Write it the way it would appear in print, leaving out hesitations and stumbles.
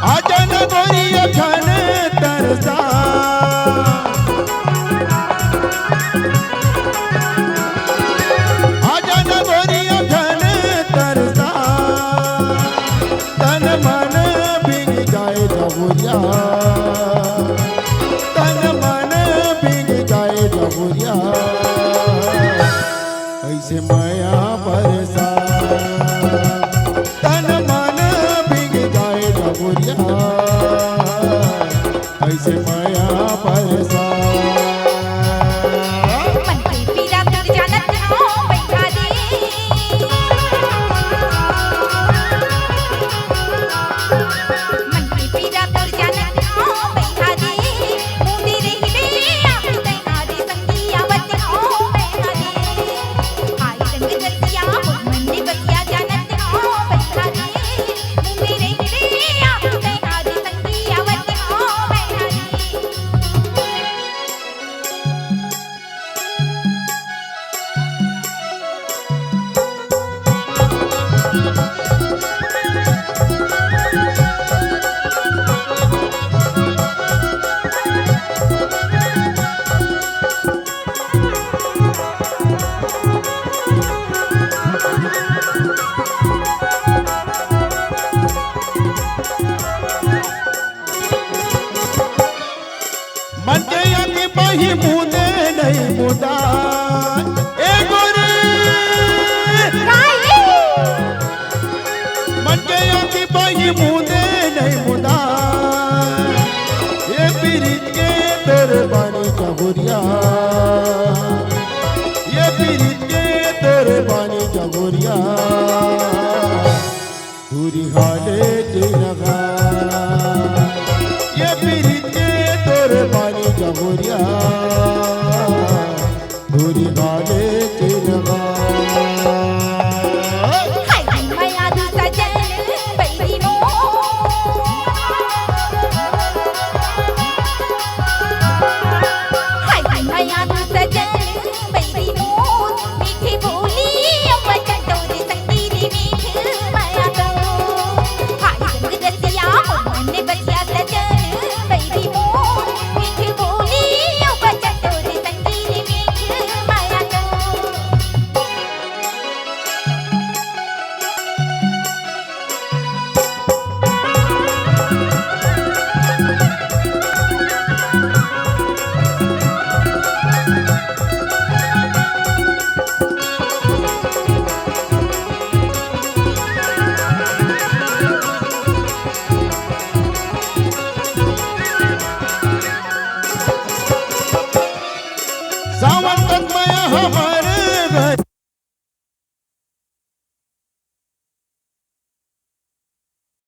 आजन गोरी अखन तरसा आजन गोरी अखन तरसा तन मन भीग जाए जबुरिया तन मन भीग जाए जबुरिया ऐसे माया बरसा तन मन भीग जाए जबुरिया ऐसे माया बरसा मन की पीड़ा तुर जानत हो बैठा दे मन की पीड़ा तुर जानत हो बैठा दे मुंडी रही रे आप तैना दे संगी आवत हो बैठा दे आई रंग दसिया मंडी बसिया जानत हो बैठा दे मुंडी रही रे आप तैना दे संगी आवत हो बैठा दे मन के अति बही मुदे नहीं मुदा ए गोरी मन के अति बही मुदे नहीं मुदा ये पीरित के तेरे बानी जबुरिया ये पीरित के तेरे बानी जबुरिया दूरी हाले जिनगा ये पीरित के तेरे बानी जबुरिया दूरी हाले